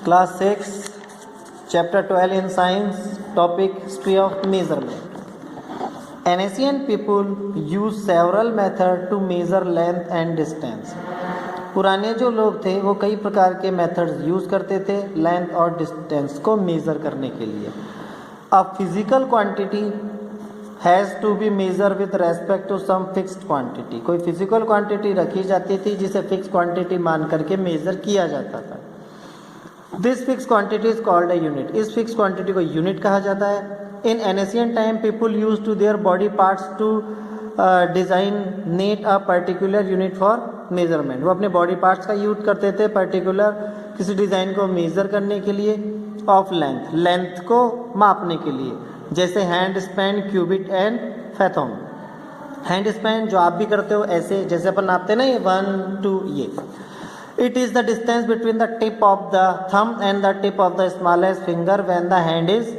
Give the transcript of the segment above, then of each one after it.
Class 6, Chapter 12 in Science, topic History of Measurement. Ancient people used several methods to measure length and distance. पुराने जो लोग थे वो कई प्रकार के मेथड्स यूज़ करते थे लेंथ और डिस्टेंस को मेज़र करने के लिए. A physical quantity has to be measure with respect to some fixed quantity. कोई फिजिकल क्वांटिटी रखी जाती थी जिसे फिक्स क्वांटिटी मान करके मेज़र किया जाता था. This fix quantity is called a unit. इस फिक्स क्वांटिटी को यूनिट कहा जाता है. In ancient time people use to their body parts to design a particular unit for measurement. वो अपने बॉडी पार्ट्स का यूज करते थे पर्टिकुलर किसी डिज़ाइन को मेज़र करने के लिए. ऑफ लेंथ, लेंथ को मापने के लिए, जैसे hand span, cubit and fathom. Hand span जो आप भी करते हो ऐसे, जैसे अपन नापते ना ये 1 2 ये. It is the distance between the tip of the thumb and the tip of the smallest finger when the hand is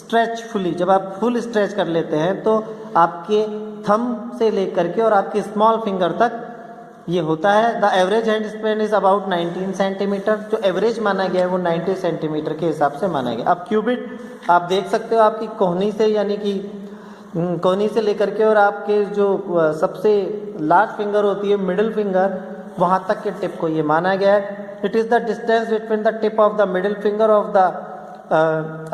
stretched fully. जब आप फुल स्ट्रेच कर लेते हैं तो आपके थंब से लेकर के और आपके स्मॉल फिंगर तक ये होता है. The average hand span is about 19 centimetre. जो एवरेज माना गया है वो 90 सेंटीमीटर के हिसाब से माना गया. अब क्यूबिट आप देख सकते हो आपकी कोहनी से, यानी कि कोहनी से लेकर के और आपके जो सबसे लार्ज फिंगर होती है मिडिल फिंगर, वहाँ तक के टिप को ये माना गया है. It is the distance between the tip of the middle finger of the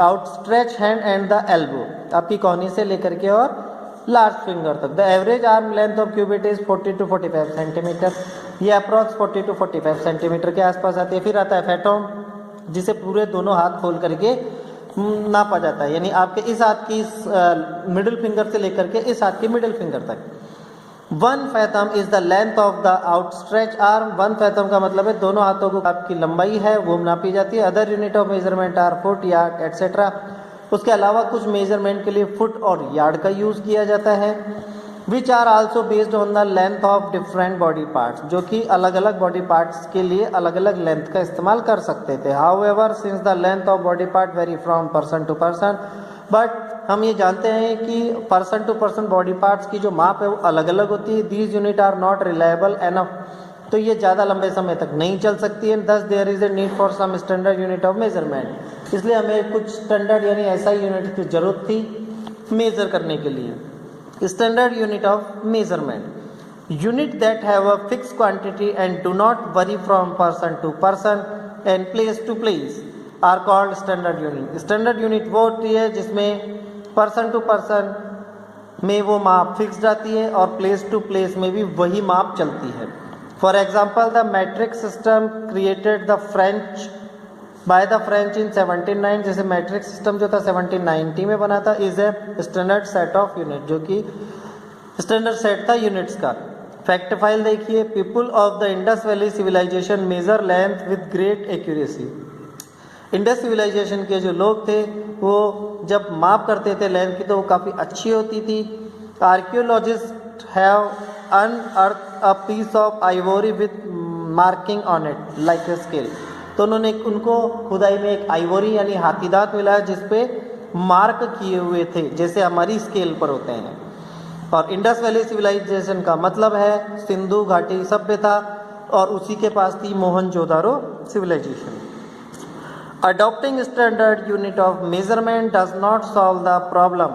outstretch hand and the elbow. आपकी कोहनी से लेकर के और लार्ज फिंगर तक. The average arm length of cubit is 40 to 45 centimetre. ये अप्रॉक्स 40 to 45 सेंटीमीटर के आसपास आती है. फिर आता है फैटोम, जिसे पूरे दोनों हाथ खोल करके नापा जाता है, यानी आपके इस हाथ की मिडिल फिंगर से लेकर के इस हाथ की मिडिल फिंगर तक. 1 fathom is the length of the outstretch arm. 1 fathom का मतलब है दोनों हाथों को आपकी लंबाई है वो नापी जाती है. Other unit of measurement are foot, yard etcetera. उसके अलावा कुछ मेजरमेंट के लिए फुट और यार्ड का यूज़ किया जाता है. Which are also based on the length of different body parts, जो कि अलग अलग बॉडी पार्ट्स के लिए अलग अलग लेंथ का इस्तेमाल कर सकते थे. However since the length of body part vary from person to person, but हम ये जानते हैं कि person to person body parts की जो माप है वो अलग अलग होती है. These unit are not reliable enough, तो ये ज़्यादा लंबे समय तक नहीं चल सकती है. Thus there is a need for some standard unit of measurement. इसलिए हमें कुछ स्टैंडर्ड यानी ऐसा यूनिट की ज़रूरत थी मेज़र करने के लिए. Standard unit of measurement, unit that have a fix quantity and do not vary from person to person and place to place are called standard unit. Standard unit वो होती है जिसमें पर्सन टू पर्सन में वो माप fix जाती है और प्लेस टू प्लेस में भी वही माप चलती है. For example the matric system created the French by the French in 1790. जैसे मैट्रिक सिस्टम जो था 1790 में बना था. Is a standard set of unit, जो कि स्टैंडर्ड सेट था यूनिट्स का. फैक्ट फाइल देखिए. People of the Indus valley civilisation measure length with great accuracy. Indus civilisation के जो लोग थे वो जब माप करते थे लेंथ की तो वो काफ़ी अच्छी होती थी. Archaeologist have unearth a piece of ivory with marking on it like a scale. तो उन्होंने उनको खुदाई में एक आइवोरी यानी हाथी दांत मिला है जिसपे मार्क किए हुए थे जैसे हमारी स्केल पर होते हैं. और इंडस वैली सिविलाइजेशन का मतलब है सिंधु घाटी सभ्यता, और उसी के पास थी Mohenjodaro civilisation. Adopting standard unit of measurement does not solve the problem.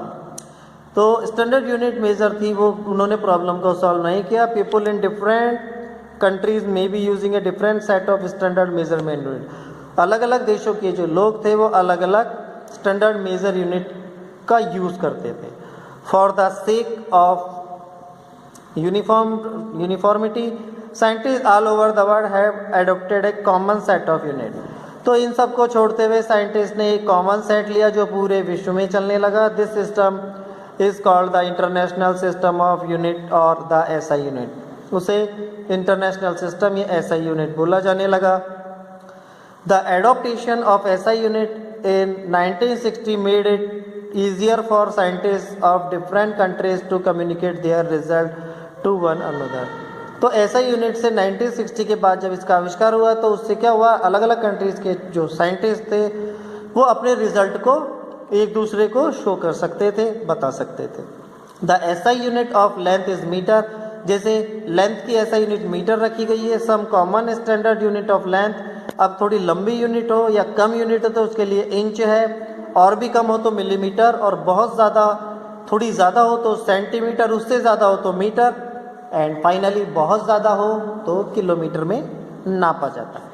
तो स्टैंडर्ड यूनिट मेजर थी वो उन्होंने प्रॉब्लम को सॉल्व नहीं किया. पीपल इन डिफरेंट कंट्रीज में be using a different set of standard measurement unit. अलग अलग देशों के जो लोग थे वो अलग अलग स्टैंडर्ड मेजर यूनिट का यूज़ करते थे. For the sake of uniformity scientist all over the world have adopted A common set of unit. तो इन सब को छोड़ते हुए साइंटिस्ट ने एक कॉमन सेट लिया जो पूरे विश्व में चलने लगा. This system is called the international system of unit और द एसआई यूनिट. उसे इंटरनेशनल सिस्टम या एसआई यूनिट बोला जाने लगा. The adaptation of SI unit in 1960 made it easier for scientist of different countries to communicate their result to one another. तो SI unit से 1960 के बाद जब इसका आविष्कार हुआ तो उससे क्या हुआ, अलग अलग कंट्रीज़ के जो साइंटिस्ट थे वो अपने रिजल्ट को एक दूसरे को शो कर सकते थे, बता सकते थे. The SI unit of length is metre. जैसे लेंथ की एसआई यूनिट मीटर रखी गई है. Some common standard unit of length अब थोड़ी लंबी यूनिट हो या कम यूनिट हो तो उसके लिए इंच है, और भी कम हो तो मिलीमीटर, और बहुत ज़्यादा थोड़ी ज़्यादा हो तो सेंटीमीटर, उससे ज़्यादा हो तो मीटर, एंड फाइनली बहुत ज़्यादा हो तो किलोमीटर में नापा जाता है।